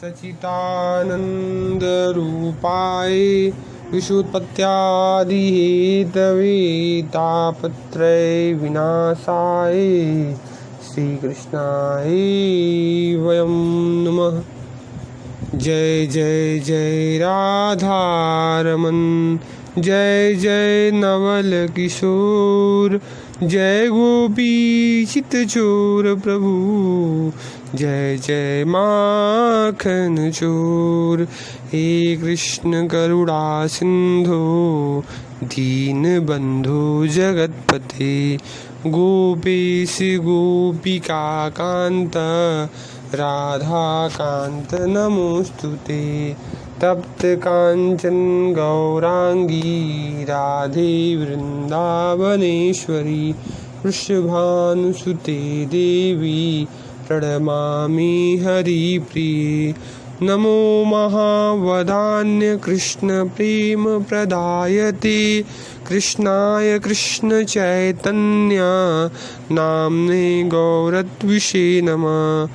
सच्चिदानन्दरूपाय विश्वोत्पत्त्यादिहेतवे तापत्रय विनाशाय श्रीकृष्णाय वयं नमः। जय जय जय राधारमण, जय जय नवल किशोर, जय गोपी चित्तचोर प्रभु, जय जय माखन चोर। हे कृष्ण करुणा सिंधु दीन बंधु जगतपते, गोपेश गोपिका कांत राधा कांत नमोस्तुते। तप्त कांचन गौरांगी राधे वृंदावनेश्वरी, वृषभानुसुते देवी प्रणमामि हरिप्रिये। नमो महावदान्य कृष्ण प्रेम प्रदायते, कृष्णाय कृष्ण चैतन्य नाम्ने गौरत्विषे नमः।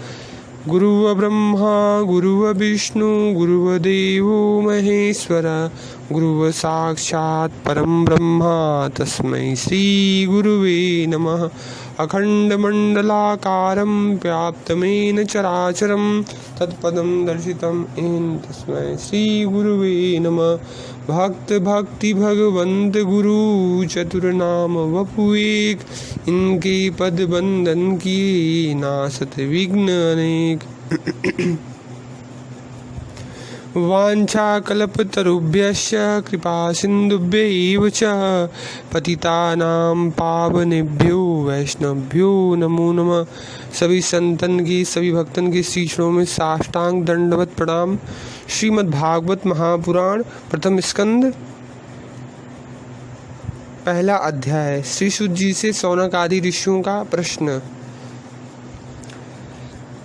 गुरुः ब्रह्मा गुरुः विष्णु गुरुर्देवो महेश्वर, गुरुः साक्षात् परं ब्रह्म तस्मै श्री गुरुवे नमः। अखण्डमण्डलाकारं व्याप्तमेन चराचरं तत्पदं दर्शितं येन तस्मै श्री गुरुवे नमः। भक्त भक्ति भगवंत गुरु चतुर्नाम वपुएक, इनके पद बंधन किए नासत विघ्न अनेक। वाञ्छाकल्पतरुभ्यश्च कृपा सिन्धुभ्यैव च पतितानां पावनेभ्यो वैष्णवभ्यो नमो नमः। सभी संतन की सभी भक्तन के श्री चरणों में साष्टांग दंडवत प्रणाम। श्रीमद् भागवत महापुराण प्रथम स्कंद पहला अध्याय। श्री शुक जी से सौनक आदि ऋषियों का प्रश्न,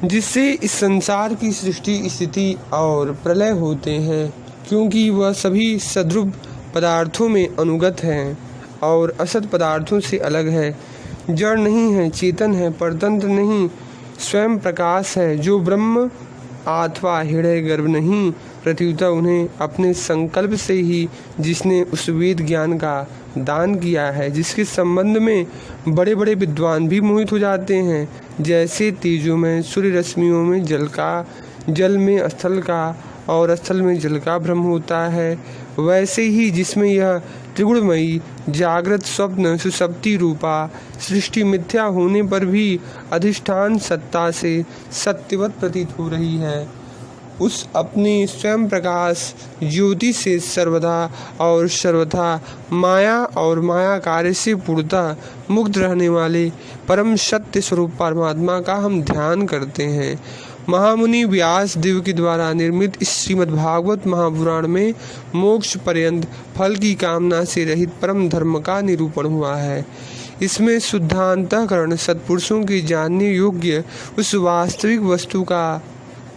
जिससे इस संसार की सृष्टि स्थिति और प्रलय होते हैं, क्योंकि वह सभी सद्रूप पदार्थों में अनुगत हैं और असत पदार्थों से अलग है। जड़ नहीं है, चेतन है, परतंत्र नहीं, स्वयं प्रकाश है, जो ब्रह्म अथवा हृदय गर्भ नहीं, प्रत्युत उन्हें अपने संकल्प से ही जिसने उस वेद ज्ञान का दान किया है, जिसके संबंध में बड़े बड़े विद्वान भी मोहित हो जाते हैं। जैसे तेजों में सूर्य रश्मियों में जल में स्थल का और स्थल में जल का भ्रम होता है, वैसे ही जिसमें यह त्रिगुणमयी जागृत स्वप्न सुसप्ति रूपा सृष्टि मिथ्या होने पर भी अधिष्ठान सत्ता से सत्यवत प्रतीत हो रही है, उस अपने स्वयं प्रकाश ज्योति से सर्वदा और सर्वथा माया और माया कार्य से पूर्णतः मुक्त रहने वाले परम सत्य स्वरूप परमात्मा का हम ध्यान करते हैं। महामुनि व्यास देव के द्वारा निर्मित इस श्रीमद्भागवत महापुराण में मोक्ष पर्यंत फल की कामना से रहित परम धर्म का निरूपण हुआ है। इसमें शुद्धांतःकरण सत्पुरुषों के जानने योग्य उस वास्तविक वस्तु का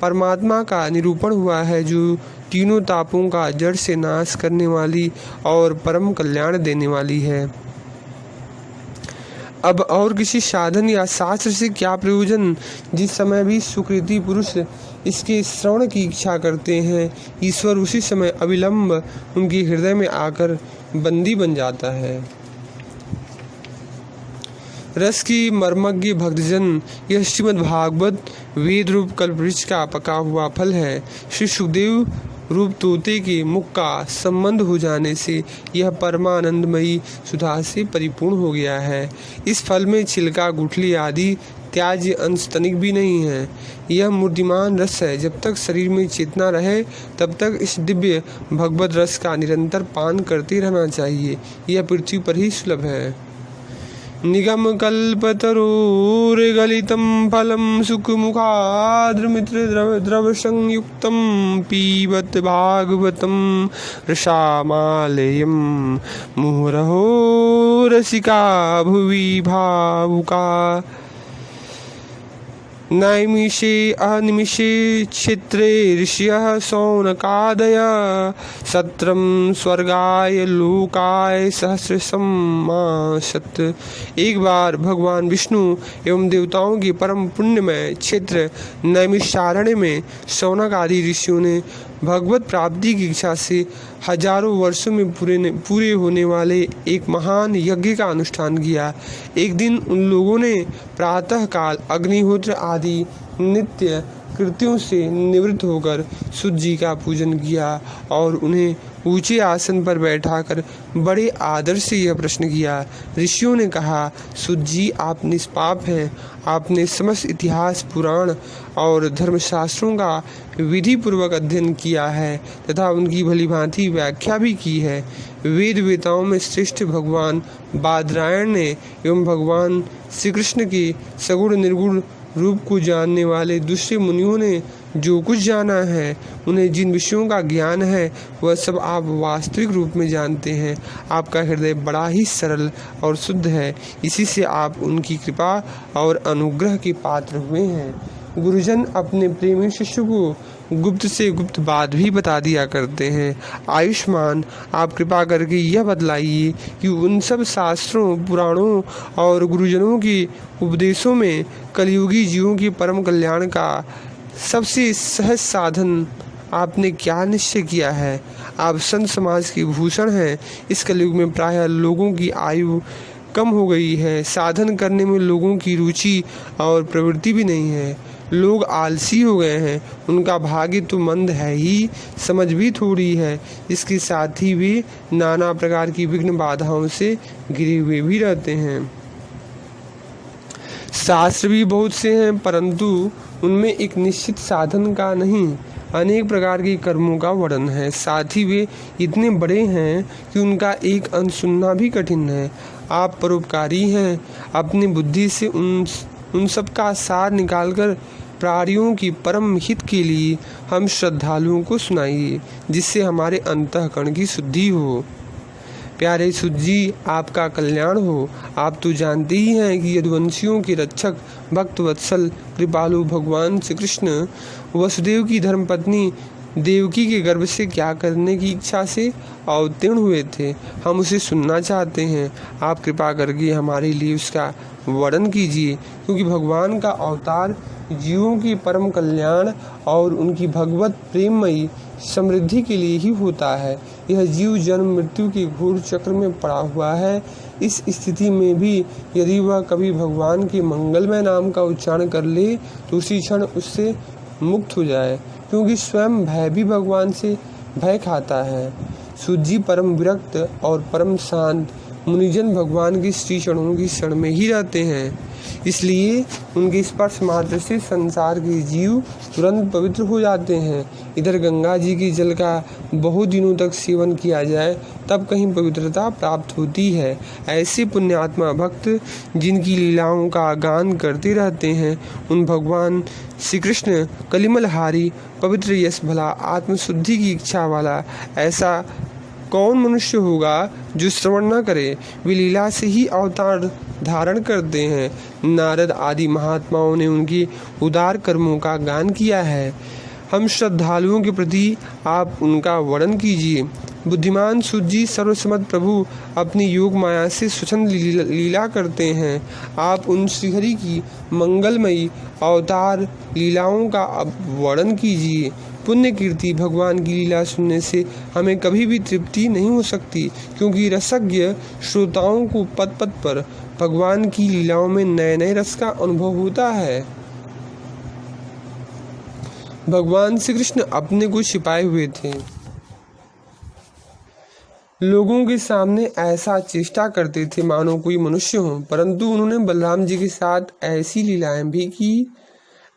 परमात्मा का निरूपण हुआ है, जो तीनों तापों का जड़ से नाश करने वाली और परम कल्याण देने वाली है। अब और किसी साधन या शास्त्र से क्या प्रयोजन। जिस समय भी सुकृति पुरुष इसके श्रवण की इच्छा करते हैं, ईश्वर उसी समय अविलंब उनके हृदय में आकर बंदी बन जाता है। रस की मर्मज्ञ भक्तजन, यह श्रीमद् भागवत वेद रूप कल्पवृक्ष का पका हुआ फल है। श्री सुखदेव रूप तोते के मुख का संबंध हो जाने से यह परमानंदमयी सुधा से परिपूर्ण हो गया है। इस फल में छिलका गुठली आदि त्याज्य अंश तनिक भी नहीं है। यह मूर्तिमान रस है। जब तक शरीर में चेतना रहे तब तक इस दिव्य भगवत रस का निरंतर पान करते रहना चाहिए। यह पृथ्वी पर ही सुलभ है। निगम कल्पतरोर्गलितं फलं सुखमुखाद्रमित्र द्रव संयुक्तं पीबत भागवतं रसामालयं मुहुरहो रसिका भुवि भावुका। नैमिषे अनिमिषे क्षेत्रे ऋषयः शौनकादयः सत्रं स्वर्गाय लोकाय सहस्रशम्माशत्। एक बार भगवान विष्णु एवं देवताओं के परम पुण्यमय क्षेत्र नैमिषारण्य में शौनक आदि ऋषियों ने भगवत प्राप्ति की इच्छा से हजारों वर्षों में पूरे होने वाले एक महान यज्ञ का अनुष्ठान किया। एक दिन उन लोगों ने प्रातःकाल अग्निहोत्र आदि नित्य कृत्यों से निवृत्त होकर सूर्य जी का पूजन किया और उन्हें ऊंचे आसन पर बैठाकर बड़े आदर से यह प्रश्न किया। ऋषियों ने कहा, सूर्य जी आप निष्पाप हैं। आपने समस्त इतिहास, पुराण और धर्मशास्त्रों का विधि पूर्वक अध्ययन किया है तथा उनकी भलीभांति व्याख्या भी की है। वेद वेताओं में श्रेष्ठ भगवान बादरायण ने एवं भगवान श्री कृष्ण के सगुण निर्गुण रूप को जानने वाले दूसरे मुनियों ने जो कुछ जाना है, उन्हें जिन विषयों का ज्ञान है, वह सब आप वास्तविक रूप में जानते हैं। आपका हृदय बड़ा ही सरल और शुद्ध है, इसी से आप उनकी कृपा और अनुग्रह के पात्र हुए हैं। गुरुजन अपने प्रेमी शिष्य को गुप्त से गुप्त बात भी बता दिया करते हैं। आयुष्मान, आप कृपा करके यह बतलाइए कि उन सब शास्त्रों, पुराणों और गुरुजनों के उपदेशों में कलयुगी जीवों के परम कल्याण का सबसे सहज साधन आपने क्या निश्चय किया है। आप संत समाज के भूषण हैं। इस कलयुग में प्रायः लोगों की आयु कम हो गई है। साधन करने में लोगों की रुचि और प्रवृत्ति भी नहीं है। लोग आलसी हो गए हैं। उनका भाग्य तो मंद है ही, समझ भी थोड़ी है। इसके साथ ही वे नाना प्रकार की विघ्न बाधाओं से घिरे हुए भी रहते हैं। शास्त्र भी बहुत से हैं, परंतु उनमें एक निश्चित साधन का नहीं, अनेक प्रकार के कर्मों का वर्णन है। साथ ही वे इतने बड़े हैं कि उनका एक अंश सुनना भी कठिन है। आप परोपकारी हैं। अपनी बुद्धि से उन सब का सार निकालकर प्राणियों की परम हित के लिए हम श्रद्धालुओं को सुनाइए, जिससे हमारे अंतःकरण की शुद्धि हो। प्यारे सूर्य जी, आपका कल्याण हो। आप तो जानते ही हैं कि यदुवंशियों के रक्षक, भक्त वत्सल, कृपालु भगवान श्री कृष्ण वसुदेव की धर्मपत्नी देवकी के गर्भ से क्या करने की इच्छा से अवतीर्ण हुए थे। हम उसे सुनना चाहते हैं। आप कृपा करके हमारे लिए उसका वर्णन कीजिए, क्योंकि भगवान का अवतार जीवों की परम कल्याण और उनकी भगवत प्रेममयी समृद्धि के लिए ही होता है। यह जीव जन्म मृत्यु के घोर चक्र में पड़ा हुआ है। इस स्थिति में भी यदि वह कभी भगवान के मंगलमय नाम का उच्चारण कर ले तो उसी क्षण उससे मुक्त हो जाए, क्योंकि स्वयं भय भी भगवान से भय खाता है। सूर्य जी परम विरक्त और परम शांत मुनिजन भगवान के श्री चरणों की शरण में ही रहते हैं। इसलिए उनके स्पर्श मात्र से संसार के जीव तुरंत पवित्र हो जाते हैं। इधर गंगा जी के जल का बहुत दिनों तक सेवन किया जाए तब कहीं पवित्रता प्राप्त होती है। ऐसे पुण्यात्मा भक्त जिनकी लीलाओं का गान करते रहते हैं, उन भगवान श्री कृष्ण कलिमलहारी पवित्र यश भला आत्मशुद्धि की इच्छा वाला ऐसा कौन मनुष्य होगा जो श्रवण न करे। वे लीला से ही अवतार धारण करते हैं। नारद आदि महात्माओं ने उनकी उदार कर्मों का गान किया है। हम श्रद्धालुओं के प्रति आप उनका वर्णन कीजिए। बुद्धिमान सूर्य जी सर्वसमर्थ प्रभु अपनी योग माया से स्वच्छंद लीला करते हैं। आप उन श्रीहरि की मंगलमयी अवतार लीलाओं का वर्णन कीजिए। पुण्य कीर्ति भगवान की लीला सुनने से हमें कभी भी तृप्ति नहीं हो सकती, क्योंकि रसज्ञ श्रोताओं को पद पद पर भगवान की लीलाओं में नए नए रस का अनुभव होता है। भगवान श्री कृष्ण अपने को छिपाए हुए थे। लोगों के सामने ऐसा चेष्टा करते थे मानो कोई मनुष्य हो, परंतु उन्होंने बलराम जी के साथ ऐसी लीलाएं भी की,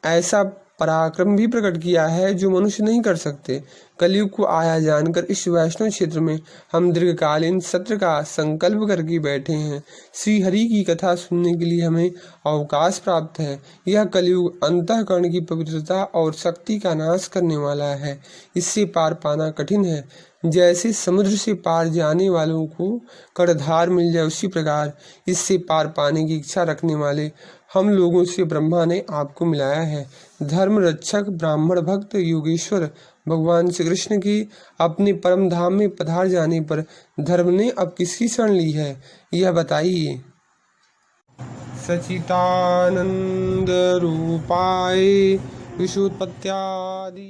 ऐसा पराक्रम भी प्रकट किया है जो मनुष्य नहीं कर सकते। कलयुग को आया जानकर इस वैष्णव क्षेत्र में हम दीर्घकालीन सत्र का संकल्प करके बैठे हैं। श्री हरि की कथा सुनने के लिए हमें अवकाश प्राप्त है। यह कलयुग अंतःकरण की पवित्रता और शक्ति का नाश करने वाला है। इससे पार पाना कठिन है। जैसे समुद्र से पार जाने वालों को कड़धार मिल जाए, उसी प्रकार इससे पार पाने की इच्छा रखने वाले हम लोगों से ब्रह्मा ने आपको मिलाया है। धर्म रक्षक ब्राह्मण भक्त योगेश्वर भगवान श्री कृष्ण की अपने परम धाम में पधार जाने पर धर्म ने अब किसकी शरण ली है, यह बताइए। सचितानंद रूपाय विशुद्धपत्यादि